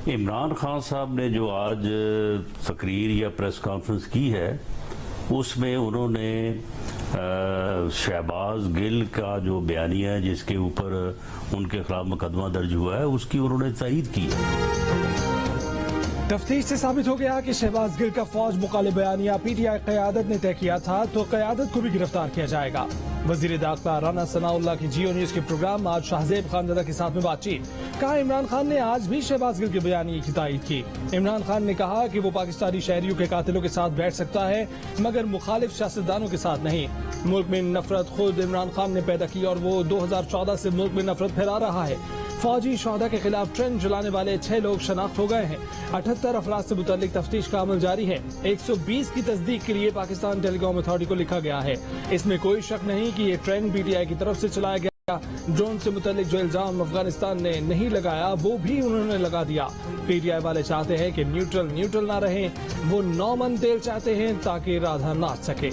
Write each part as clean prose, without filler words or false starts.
इमरान खान साहब ने जो आज तकरीर या प्रेस कॉन्फ्रेंस की है उसमें उन्होंने शहबाज गिल का जो बयानिया है जिसके ऊपर उनके खिलाफ मुकदमा दर्ज हुआ है उसकी उन्होंने तायीद की है। तफ्तीश से साबित हो गया कि शहबाज गिल का फौज मुकाले बयानिया पीटीआई क़यादत ने तय किया था तो क़यादत को भी गिरफ्तार किया जाएगा। वजीर दाखिला राना सनाउल्लाह की जियो न्यूज के प्रोग्राम आज शाहजेब खानजादा के साथ में बातचीत। कहा इमरान खान ने आज भी शहबाज गिल के बयानिए की तायीद की। इमरान खान ने कहा कि वो पाकिस्तानी शहरियों के कातिलों के साथ बैठ सकता है मगर मुखालिफ सियासतदानों के साथ नहीं। मुल्क में नफरत खुद इमरान खान ने पैदा की और वो 2014 से मुल्क में नफरत फैला रहा है। फौजी शोहदा के खिलाफ ट्रेंड चलाने वाले 6 लोग शनाख्त हो गए हैं। 78 अफराद से मुतल्लिक तफ्तीश का अमल जारी है। 120 की तस्दीक के लिए पाकिस्तान टेलीकॉम अथॉरिटी को लिखा गया है। इसमें कोई शक नहीं कि ये ट्रेंड पीटीआई की तरफ से चलाया गया। ड्रोन से मुतल्लिक जो इल्जाम अफगानिस्तान ने नहीं लगाया वो भी उन्होंने लगा दिया। पीटीआई वाले चाहते हैं कि न्यूट्रल ना रहे। वो 9 मन तेल चाहते हैं ताकि राधा नाच सके।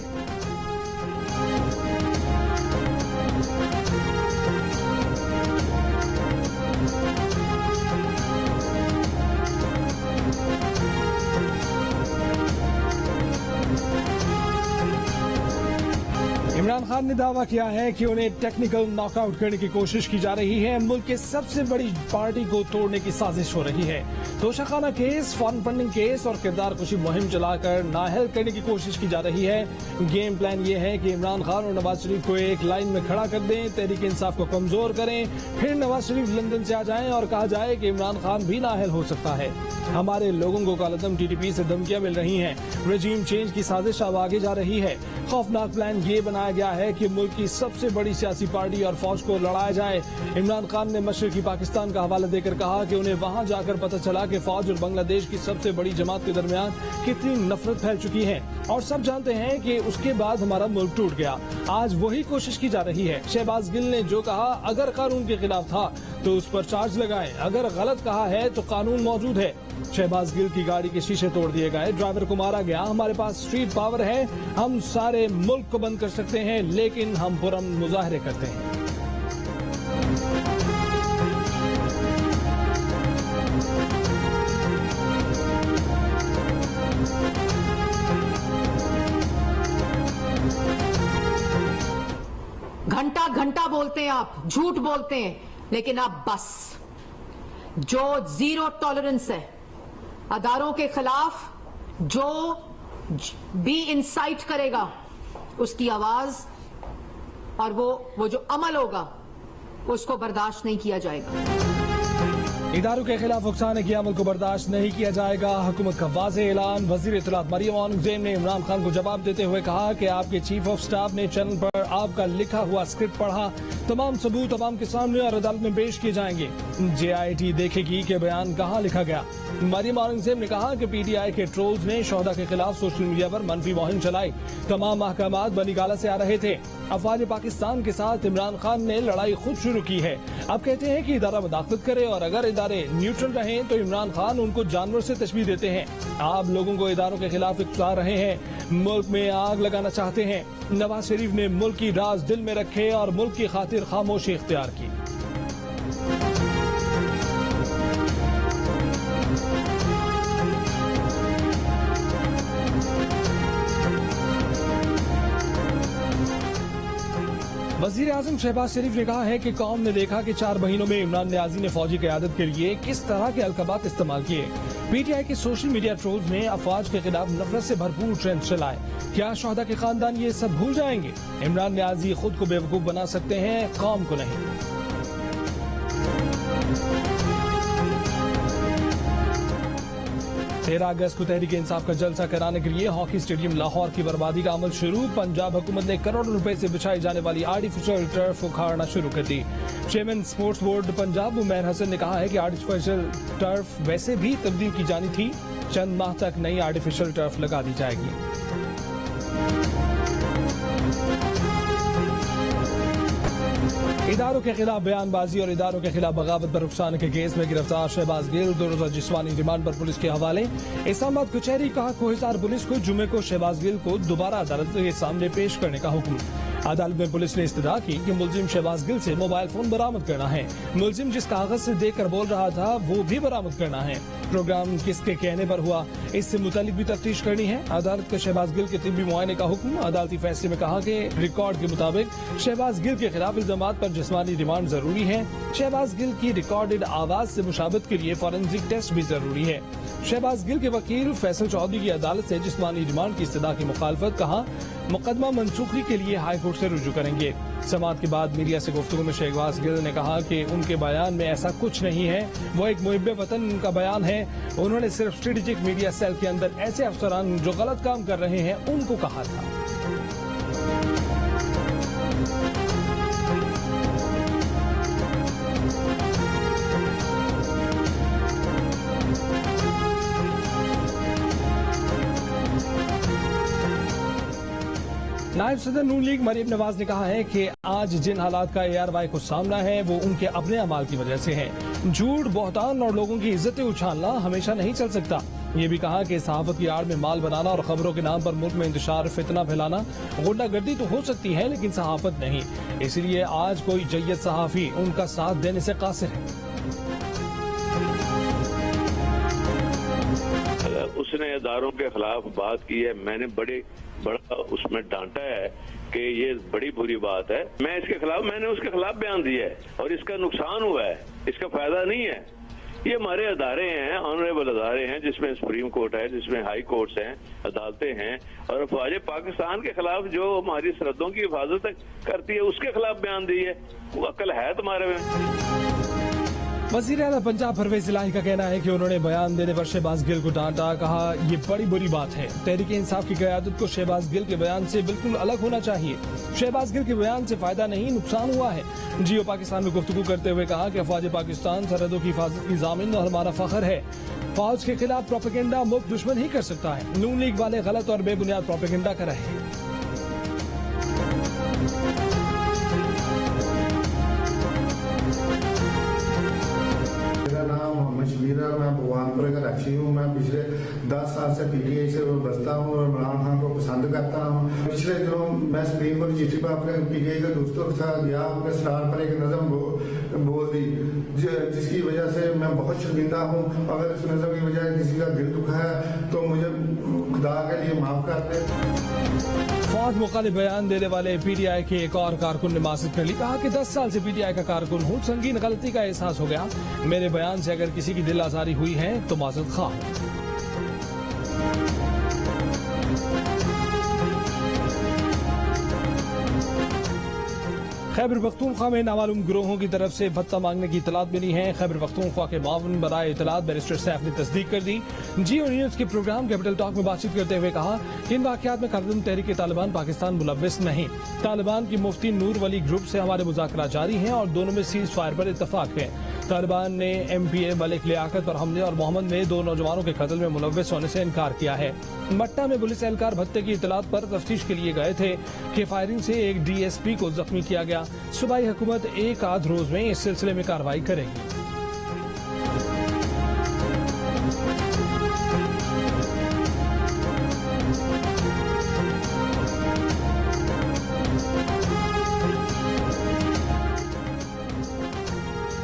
इमरान खान ने दावा किया है कि उन्हें टेक्निकल नॉकआउट करने की कोशिश की जा रही है। मुल्क के सबसे बड़ी पार्टी को तोड़ने की साजिश हो रही है। Toshakhana case, foreign funding case और किरदार कुशी मुहिम चलाकर नाअहल करने की कोशिश की जा रही है। गेम प्लान ये है कि इमरान खान और नवाज शरीफ को एक लाइन में खड़ा कर दें, तहरीक इंसाफ को कमजोर करें, फिर नवाज शरीफ लंदन से आ जाएं और कहा जाए कि इमरान खान भी नाअहल हो सकता है। हमारे लोगों को कालदम टीटीपी से धमकियां मिल रही हैं। रजीम चेंज की साजिश अब आगे जा रही है। खौफनाक प्लान ये बनाया गया है कि मुल्क की सबसे बड़ी सियासी पार्टी और फौज को लड़ाया जाए। इमरान खान ने मशरकी पाकिस्तान का हवाला देकर कहा कि उन्हें वहां जाकर पता चला कि फौज और बांग्लादेश की सबसे बड़ी जमात के दरमियान कितनी नफरत फैल चुकी है और सब जानते हैं कि उसके बाद हमारा मुल्क टूट गया। आज वही कोशिश की जा रही है। शहबाज गिल ने जो कहा अगर कानून के खिलाफ था तो उस पर चार्ज लगाएं, अगर गलत कहा है तो कानून मौजूद है। शहबाज गिल की गाड़ी के शीशे तोड़ दिए गए, ड्राइवर को मारा गया। हमारे पास स्ट्रीट पावर है, हम सारे मुल्क को बंद कर सकते हैं लेकिन हम पुरअमन मुजाहरे करते हैं। घंटा घंटा बोलते हैं आप, झूठ बोलते हैं, लेकिन आप बस जो जीरो टॉलरेंस है अदारों के खिलाफ, जो भी इंसाइट करेगा उसकी आवाज और वो जो अमल होगा उसको बर्दाश्त नहीं किया जाएगा। इदारों के खिलाफ उकसाने के अमल को बर्दाश्त नहीं किया जाएगा। हुकूमत का वाज़ेह ऐलान। वज़ीर इत्तलात मरियम औरंगज़ेब ने इमरान खान को जवाब देते हुए कहा कि आपके चीफ ऑफ स्टाफ ने चैनल पर आपका लिखा हुआ स्क्रिप्ट पढ़ा। तमाम सबूत अवाम के सामने और अदालत में पेश किए जाएंगे। JIT देखेगी कि बयान कहाँ लिखा गया। मरियम औरंगज़ेब ने कहा कि पीटीआई के ट्रोल्स ने शोहदा के खिलाफ सोशल मीडिया पर मनफी मुहिम चलाई। तमाम महकमात बनीगाला से आ रहे थे। अफवाज पाकिस्तान के साथ इमरान खान ने लड़ाई खुद शुरू की है। अब कहते हैं कि इदारा मुदाखलत करे और अगर इदारे न्यूट्रल रहें तो इमरान खान उनको जानवर से तशबीह देते हैं। आप लोगों को इदारों के खिलाफ उकसा रहे हैं, मुल्क में आग लगाना चाहते हैं। नवाज शरीफ ने मुल्क की राज दिल में रखे और मुल्क की खातिर खामोशी इख्तियार की। वज़ीर आज़म शहबाज शरीफ ने कहा है कि कौम ने देखा कि 4 महीनों में इमरान नियाज़ी ने फौजी क़यादत के लिए किस तरह के अलक़ाबात इस्तेमाल किए। पीटीआई के सोशल मीडिया ट्रोल्स ने अफवाज के खिलाफ नफरत से भरपूर ट्रेंड चलाए। क्या शोहदा के खानदान ये सब भूल जाएंगे? इमरान नियाज़ी खुद को बेवकूफ बना सकते हैं, कौम को नहीं। 13 अगस्त को तहरीक इंसाफ का जलसा कराने के लिए हॉकी स्टेडियम लाहौर की बर्बादी का अमल शुरू। पंजाब हुकूमत ने करोड़ों रुपए से बिछाई जाने वाली आर्टिफिशियल टर्फ उखाड़ना शुरू कर दी। Chairman sports board Punjab Umair Hasan ने कहा है कि आर्टिफिशियल टर्फ वैसे भी तब्दील की जानी थी, चंद माह तक नई आर्टिफिशियल टर्फ लगा दी जाएगी। इदारों के खिलाफ बयानबाजी और इदारों के खिलाफ बगावत पर उकसाने के केस में गिरफ्तार शहबाज गिल 2 रोजा जिस्मानी रिमांड पर पुलिस के हवाले। इस्लामाबाद कचहरी कहा कोहिसार पुलिस को जुमे को शहबाज गिल को दोबारा अदालत के सामने पेश करने का हुक्म। अदालत में पुलिस ने इस्तदा की कि मुलजिम शहबाज गिल से मोबाइल फोन बरामद करना है। मुलजिम जिस कागज से देखकर बोल रहा था वो भी बरामद करना है। प्रोग्राम किसके कहने पर हुआ, इससे मुतालिक भी तफ्तीश करनी है। अदालत का शहबाज गिल के तिब्बी मुआयने का हुक्म। अदालती फैसले में कहा कि रिकॉर्ड के मुताबिक शहबाज गिल के खिलाफ इल्जामात पर जिस्मानी रिमांड जरूरी है। शहबाज गिल की रिकॉर्डेड आवाज से मुशाबत के लिए फॉरेंसिक टेस्ट भी जरूरी है। शहबाज गिल के वकील फैसल चौधरी की अदालत से जिस्मानी रिमांड की इस्तदा की मुखालफत, कहा मुकदमा मनसूखी के लिए हाई कोर्ट से रुजू करेंगे। समाअत के बाद मीडिया से गुफ्तगू में शहबाज गिल ने कहा कि उनके बयान में ऐसा कुछ नहीं है, वो एक मुहिब्बे वतन का बयान है। उन्होंने सिर्फ स्ट्रेटेजिक मीडिया सेल के अंदर ऐसे अफसरान जो गलत काम कर रहे हैं उनको कहा था। नायब सदर नून लीग मरीम नवाज ने कहा है कि आज जिन हालात का ARY को सामना है वो उनके अपने अमाल की वजह से है। झूठ, बहतान और लोगों की इज्जतें उछालना हमेशा नहीं चल सकता। ये भी कहा कि सहाफत की आड़ में माल बनाना और खबरों के नाम पर मुल्क में इंतशार, फितना फैलाना, गुंडागर्दी तो हो सकती है लेकिन सहाफत नहीं। इसलिए आज कोई जय्यद सहाफी उनका साथ देने से कासिर है। उसने इदारों के खिलाफ बात की है, मैंने बड़ा उसमें डांटा है कि ये बड़ी बुरी बात है। मैंने उसके खिलाफ बयान दिया है और इसका नुकसान हुआ है, इसका फायदा नहीं है। ये हमारे अदारे हैं, ऑनरेबल अदारे हैं, जिसमें सुप्रीम कोर्ट है, जिसमें हाई कोर्ट्स हैं, अदालतें हैं, और फौज पाकिस्तान के खिलाफ जो हमारी सरहदों की हिफाजत करती है उसके खिलाफ बयान दी है। वो अक्ल है तुम्हारे में? वज़ीर आला पंजाब परवेज इलाही का कहना है कि उन्होंने बयान देने पर शहबाज गिल को डांटा। कहा ये बड़ी बुरी बात है। तहरीक इंसाफ की क़यादत को शहबाज गिल के बयान से बिल्कुल अलग होना चाहिए। शहबाज गिल के बयान से फायदा नहीं, नुकसान हुआ है। जियो पाकिस्तान में गुफ्तगू करते हुए कहा कि फौज पाकिस्तान सरहदों की हिफाजत की ज़ामिन और हमारा फख्र है। फौज के खिलाफ प्रोपेगेंडा मुल्क दुश्मन ही कर सकता है। नून लीग वाले गलत और बेबुनियाद प्रोपेगेंडा कर रहे हैं। मैं भगवानपुर का रक्षी हूँ। मैं पिछले 10 साल से PTI से बसता हूँ और इमरान खान को पसंद करता हूँ। पिछले दिनों मैं सुप्रीम कोर्ट चिट्ठी पर अपने PTI के दोस्तों के साथ गया, अपने स्टार पर एक नज़म बोल दी जिसकी वजह से मैं बहुत शर्मिंदा हूँ। अगर इस नज़म की वजह किसी का दिल दुखा है तो मुझे खुदा के लिए माफ कर दे। फौज मुखालिफ बयान देने वाले PTI के एक और कारकुन ने मासिक कर ली। कहा कि 10 साल से PTI का कारकुन हूँ, संगीन गलती का एहसास हो गया। मेरे बयान से अगर किसी की दिल आजारी हुई है तो माजरत खा। खैबर पख्तूनख्वा में नामालूम गिरोहों की तरफ से भत्ता मांगने की इतलात मिली है। खैबर पख्तूनख्वा के मावन बराए इतलात बैरिस्टर सैफ ने तस्दीक कर दी। जियो न्यूज के प्रोग्राम कैपिटल टॉक में बातचीत करते हुए कहा कि इन वाकयात में क़यादत तहरीक तालिबान पाकिस्तान मुलव्विस नहीं। तालिबान की मुफ्ती नूर वली ग्रुप से हमारे मुज़ाकरात जारी हैं और दोनों में सीज फायर पर इत्तफाक है। तालिबान ने MPA मलिक लियाकत पर हमले और मोहम्मद में 2 नौजवानों के कत्ल में मुलव्विस होने से इनकार किया है। मट्टा में पुलिस एहलकार भत्ते की इतलात पर तफ्तीश के लिए गए थे कि फायरिंग से एक DSP को जख्मी किया गया। सूबाई हुकूमत एक आध रोज में इस सिलसिले में कार्रवाई करेगी।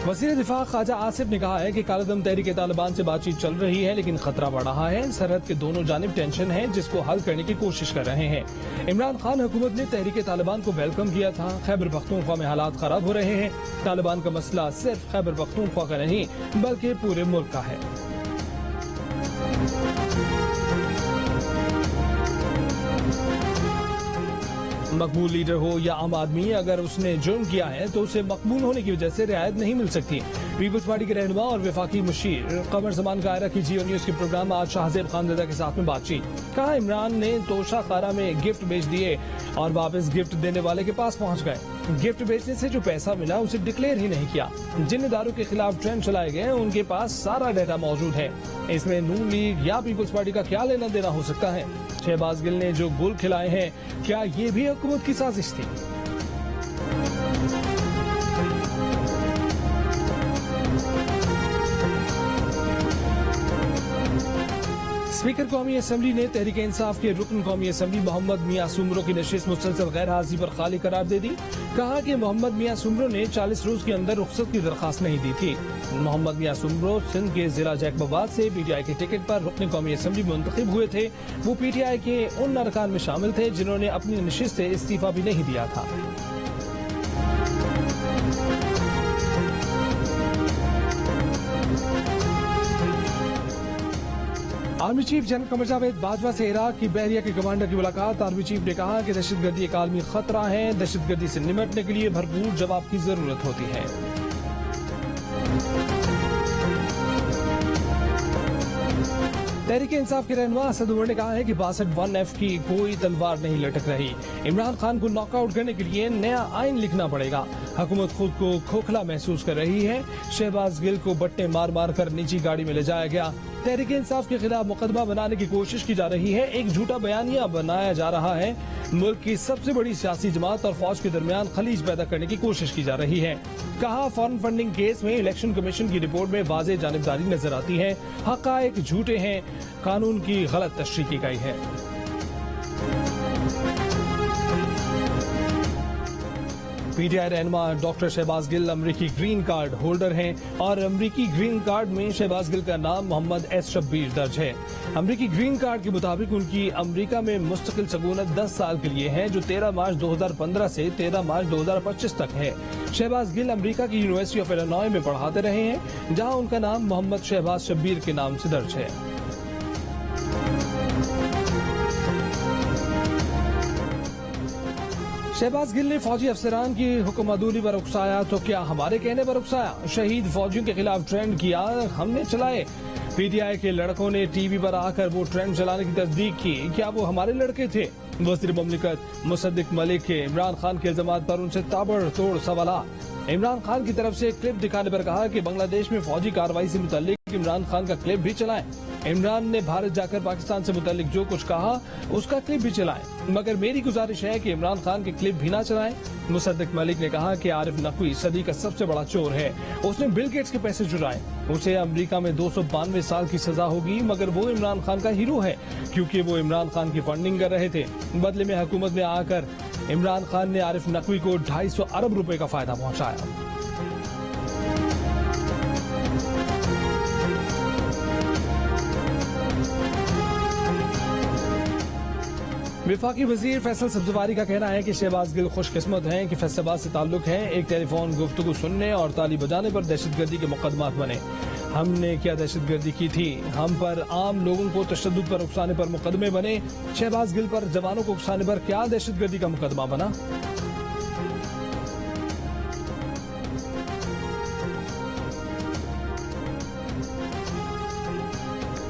वज़ीर दिफा ख्वाजा आसिफ ने कहा है कि कालदम तहरीक तालिबान से बातचीत चल रही है लेकिन खतरा बढ़ रहा है। सरहद के दोनों जानिब टेंशन है जिसको हल करने की कोशिश कर रहे हैं। इमरान खान हुकूमत ने तहरीक तालिबान को वेलकम किया था। खैबर पख्तूनख्वा में हालात खराब हो रहे हैं। तालिबान का मसला सिर्फ खैबर पख्तूनख्वा का नहीं बल्कि पूरे मुल्क का है। मकबूल लीडर हो या आम आदमी, अगर उसने जुर्म किया है तो उसे मकबूल होने की वजह से रियायत नहीं मिल सकती। पीपल्स पार्टी के रहनुमा और वफाकी मुशीर कमर जमान कायरा की जियो न्यूज के प्रोग्राम आज शाहजेब खानज़दा के साथ में बातचीत। कहा इमरान ने तोशा खारा में गिफ्ट बेच दिए और वापस गिफ्ट देने वाले के पास पहुंच गए। गिफ्ट बेचने से जो पैसा मिला उसे डिक्लेयर ही नहीं किया। जिन इदारों के खिलाफ ट्रेंड चलाए गए उनके पास सारा डाटा मौजूद है। इसमें नून लीग या पीपल्स पार्टी का क्या लेना देना हो सकता है? शहबाज गिल ने जो गुल खिलाए हैं, क्या ये भी हुकूमत की साजिश थी? स्पीकर कौमी असम्बली ने तहरीक इंसाफ के रुकन कौमी असम्बली मोहम्मद मियां सुमरो की नशिस्त मुसलसल गैर हाजिरी पर खाली करार दे दी। कहा कि मोहम्मद मियां सुमरो ने 40 रोज के अंदर रुख्सत की दरखास्त नहीं दी थी। मोहम्मद मियां सुमरो सिंध के जिला जैकबाबाद से पीटीआई के टिकट पर रुकन कौमी असम्बली में मुंतखब हुए थे। वो पीटीआई के उन अरकान में शामिल थे जिन्होंने अपनी नशिस्त से इस्तीफा भी नहीं दिया था। Army chief general Qamar Javed Bajwa से इराक की बहरिया के कमांडर की मुलाकात। आर्मी चीफ ने कहा कि दहशतगर्दी एक आलमी खतरा है, दहशतगर्दी से निपटने के लिए भरपूर जवाब की जरूरत होती है। तहरीक इंसाफ के रहनुमा असद उमर ने कहा है कि 62(1)F की कोई तलवार नहीं लटक रही। इमरान खान को नॉकआउट करने के लिए नया आइन लिखना पड़ेगा। हुकूमत खुद को खोखला महसूस कर रही है। शहबाज गिल को बट्टे मार मार कर निजी गाड़ी में ले जाया गया। तहरीक इंसाफ के खिलाफ मुकदमा बनाने की कोशिश की जा रही है। एक झूठा बयानिया बनाया जा रहा है। मुल्क की सबसे बड़ी सियासी जमात और फौज के दरमियान खलीज पैदा करने की कोशिश की जा रही है। कहा, फॉरेन फंडिंग केस में इलेक्शन कमीशन की रिपोर्ट में वाज़ेह जानिबदारी नजर आती है। हक़ाइक़ झूठे हैं, कानून की गलत तशरीह की गई है। पीटीआई रहनुमा डॉक्टर शहबाज गिल अमरीकी ग्रीन कार्ड होल्डर हैं और अमरीकी ग्रीन कार्ड में शहबाज गिल का नाम मोहम्मद एस शब्बीर दर्ज है। अमरीकी ग्रीन कार्ड के मुताबिक उनकी अमरीका में मुस्तकिल सकूनत 10 साल के लिए है, जो 13 मार्च 2015 से 13 मार्च 2025 तक है। शहबाज गिल अमरीका की यूनिवर्सिटी ऑफ इलिनॉय में पढ़ाते रहे हैं, जहां उनका नाम मोहम्मद शहबाज शब्बीर के नाम से दर्ज है। शहबाज गिल ने फौजी अफसरान की हुक्मदूली पर उकसाया, तो क्या हमारे कहने पर उकसाया? शहीद फौजियों के खिलाफ ट्रेंड किया, हमने चलाए। पीटीआई के लड़कों ने टीवी पर आकर वो ट्रेंड चलाने की तस्दीक की। क्या वो हमारे लड़के थे? वज़ीर मुमलिकत मुसद्दिक मलिक के इमरान खान के इल्जामात पर उनसे ताबड़तोड़ सवाल। इमरान खान की तरफ से क्लिप दिखाने पर कहा कि बांग्लादेश में फौजी कार्रवाई से मुतल्लिक इमरान खान का क्लिप भी चलाएं। इमरान ने भारत जाकर पाकिस्तान से मुतल्लिक जो कुछ कहा उसका क्लिप भी चलाएं, मगर मेरी गुजारिश है कि इमरान खान के क्लिप भी ना चलाएं। मुसद्दिक मलिक ने कहा कि आरिफ नकवी सदी का सबसे बड़ा चोर है। उसने बिल गेट्स के पैसे चुराए। उसे अमेरिका में 292 साल की सजा होगी, मगर वो इमरान खान का हीरो है क्योंकि वो इमरान खान की फंडिंग कर रहे थे। बदले में हुकूमत में आकर इमरान खान ने आरिफ नकवी को 250 अरब रुपए का फायदा पहुंचाया। विफाकी वजीर फैसल सब्जवारी का कहना है कि शहबाज गिल खुशकिस्मत हैं कि फैसलाबाद से ताल्लुक है। एक टेलीफोन गुफ्तगू सुनने और ताली बजाने पर दहशतगर्दी के मुकदमात बने। हमने क्या दहशतगर्दी की थी? हम पर आम लोगों को तशद्दुद पर उकसाने पर मुकदमे बने। शहबाज गिल पर जवानों को उकसाने पर क्या दहशतगर्दी का मुकदमा बना?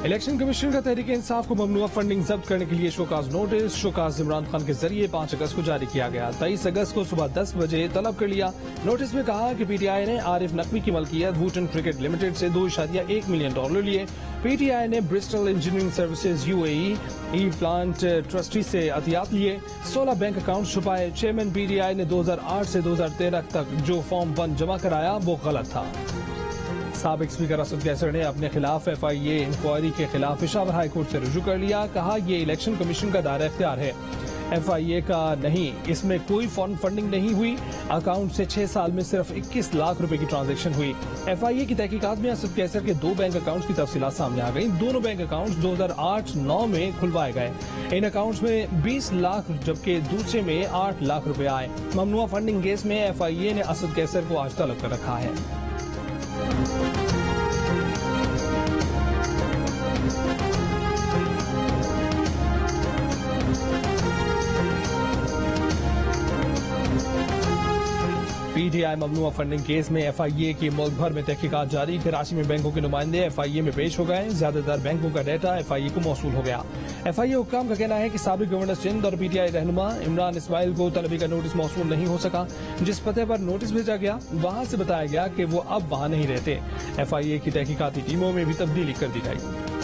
इलेक्शन कमीशन का तहरीक इंसाफ को ममनुआ फंडिंग जब्त करने के लिए show cause notice show cause Imran Khan के जरिए 5 अगस्त को जारी किया गया। 23 अगस्त को सुबह 10 बजे तलब कर लिया। नोटिस में कहा कि पीटीआई ने आरिफ नकवी की मलकियत वूटन क्रिकेट लिमिटेड से $2.1 मिलियन लिए। पीटीआई ने Bristol engineering services UAE plant trustee से अतियात लिए। 16 बैंक अकाउंट छुपाए। चेयरमैन पीटीआई ने 2008 से 2013 तक जो फॉर्म 1 जमा कराया वो गलत था। साबिक स्पीकर असद कैसर ने अपने खिलाफ FIA इंक्वायरी के खिलाफ पेशावर हाई कोर्ट से रुजू कर लिया। कहा, ये इलेक्शन कमीशन का दायरा इख्तियार है, FIA का नहीं। इसमें कोई फॉरेन फंडिंग नहीं हुई। अकाउंट से 6 साल में सिर्फ 21 लाख रुपए की ट्रांजैक्शन हुई। FIA की तहकीकात में असद कैसर के 2 बैंक अकाउंट्स की तफसीलात सामने आ गई। दोनों बैंक अकाउंट्स 2008-9 में खुलवाए गए। इन अकाउंट्स में 20 लाख जबकि दूसरे में 8 लाख रुपए आए। ममनुआ फंडिंग केस में FIA ने असद कैसर को आज तलब कर रखा है। पीटीआई ममनुआ फंडिंग केस में FIA की मुल्क भर में तहकीकात जारी। कराची में बैंकों के नुमाइंदे FIA में पेश हो गए। ज्यादातर बैंकों का डेटा FIA को मौसूल हो गया। FIA हुक्काम का कहना है कि साबिक गवर्नर सिंध और PTI रहनुमा इमरान इस्माइल को तलबी का नोटिस मौसूल नहीं हो सका। जिस पते पर नोटिस भेजा गया वहां से बताया गया कि वो अब वहां नहीं रहते। FIA की तहकीकाती टीमों में भी तब्दीली कर दी गई।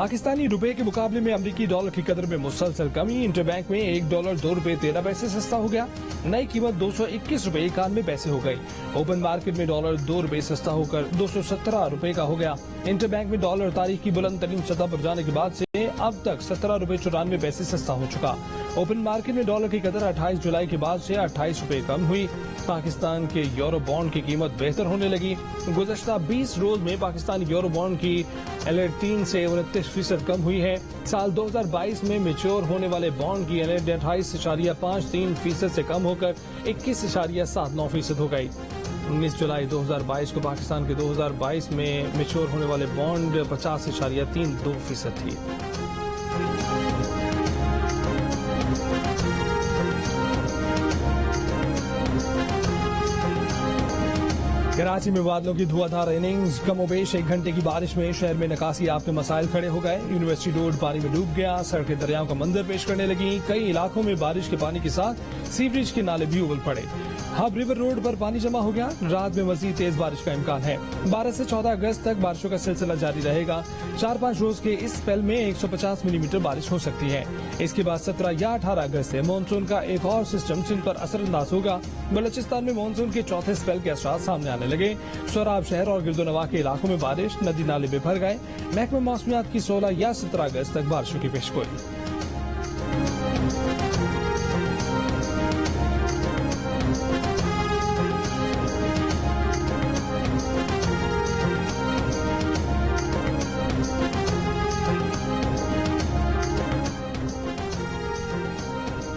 पाकिस्तानी रुपए के मुकाबले में अमेरिकी डॉलर की कदर में मुसलसल कमी। इंटरबैंक में $1 ₹2.13 सस्ता हो गया। नई कीमत $221.91 हो गई। ओपन मार्केट में डॉलर ₹2 सस्ता होकर $217 का हो गया। इंटरबैंक में डॉलर तारीख की बुलंद तरीन सतह पर जाने के बाद से अब तक $17.94 सस्ता हो चुका। ओपन मार्केट में डॉलर की कदर 28 जुलाई के बाद से ₹28 कम हुई। पाकिस्तान के यूरो बॉन्ड की कीमत बेहतर होने लगी। गुज़श्ता 20 रोज में पाकिस्तानी यूरो बॉन्ड की LR 3 से 29% कम हुई है। साल 2022 में मैच्योर होने वाले बॉन्ड की LR 28.53% से कम होकर 21.79% हो गई। 19 जुलाई 2022 को पाकिस्तान के 2022 में मैच्योर होने वाले बॉन्ड 50.32% थी। कराची में बादलों की धुआंधार इनिंग्स, कमोबेश 1 घंटे की बारिश में शहर में निकासी आपके मसाइल खड़े हो गए। यूनिवर्सिटी रोड पानी में डूब गया, सड़कें दरियाओं का मंजर पेश करने लगी। कई इलाकों में बारिश के पानी के साथ सीवरेज के नाले भी उबल पड़े। हब रिवर रोड पर पानी जमा हो गया। रात में मजीद तेज बारिश का इम्कान है। 12 से 14 अगस्त तक बारिशों का सिलसिला जारी रहेगा। 4-5 रोज के इस स्पेल में 150 मिलीमीटर बारिश हो सकती है। इसके बाद 17 या 18 अगस्त से मानसून का एक और सिस्टम सिंध पर असरअंदाज होगा। बलोचिस्तान में मानसून के चौथे स्पेल के असरात सामने आने लगे। सोराब शहर और गिरदोनवा के इलाकों में बारिश, नदी नाले में भर गए। महकमा मौसमियात की 16 या 17 अगस्त तक बारिशों की पेशगोई।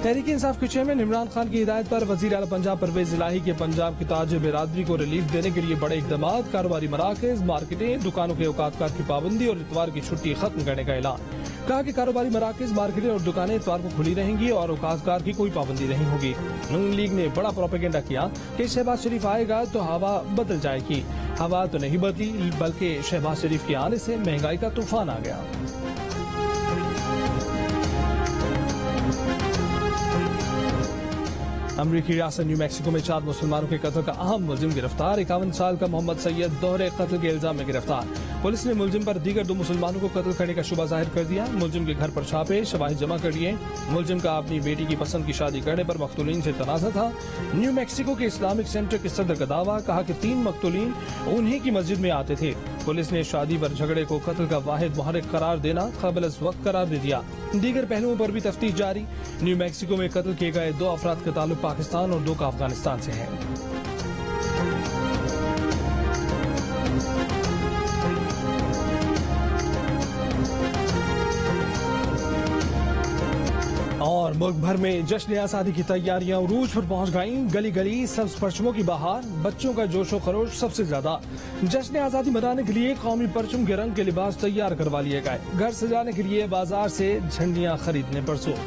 तहरीक इंसाफ के चेयरमैन इमरान खान की हिदायत पर वजीर आला पंजाब परवेज इलाही के पंजाब की ताजिर बिरादरी को रिलीफ देने के लिए बड़े इकदाम, कारोबारी मराकज, मार्केटें, दुकानों के औकातकार की पाबंदी और इतवार की छुट्टी खत्म करने का ऐलान। कहा कि कारोबारी मराकज, मार्केटें और दुकानें इतवार को खुली रहेंगी और औकातकार की कोई पाबंदी नहीं होगी। नून लीग ने बड़ा प्रोपेगेंडा किया कि शहबाज शरीफ आएगा तो हवा बदल जाएगी। हवा तो नहीं बदली, बल्कि शहबाज शरीफ के आने से महंगाई का तूफान आ गया। अमरीकी रियासत न्यू मैक्सिको में 4 मुसलमानों के कत्ल का अहम मुलजिम गिरफ्तार। 51 साल का मोहम्मद सैयद दोहरे कत्ल के इल्जाम में गिरफ्तार। पुलिस ने मुलजिम पर दीगर 2 मुसलमानों को कत्ल करने का शुबा जाहिर कर दिया। मुलजिम के घर पर छापे, शवाहिद जमा कर लिए। मुलजिम का अपनी बेटी की पसंद की शादी करने पर मकतूलीन से तनाज़ा था। न्यू मैक्सिको के इस्लामिक सेंटर के सदर का दावा, कहा कि 3 मकतूलीन उन्हीं की मस्जिद में आते थे। पुलिस ने शादी पर झगड़े को कत्ल का वाहिद मुहर्रिक करार देना क़ाबिल वक्त करार दे दिया। दीगर पहलुओं पर भी तफ्तीश जारी। न्यू मैक्सिको में कत्ल किए गए 2 अफराद का ताल्लुक पाकिस्तान और 2 का अफगानिस्तान से है। और मुल्क भर में जश्न आजादी की तैयारियां उरूज पर पहुंच गईं। गली गली सब्ज परचमों की बहार, बच्चों का जोशो खरोश सबसे ज्यादा। जश्न आजादी मनाने के लिए कौमी परचम के रंग के लिबास तैयार करवा लिए गए। घर सजाने के लिए बाजार से झंडियां खरीदने पर जोर।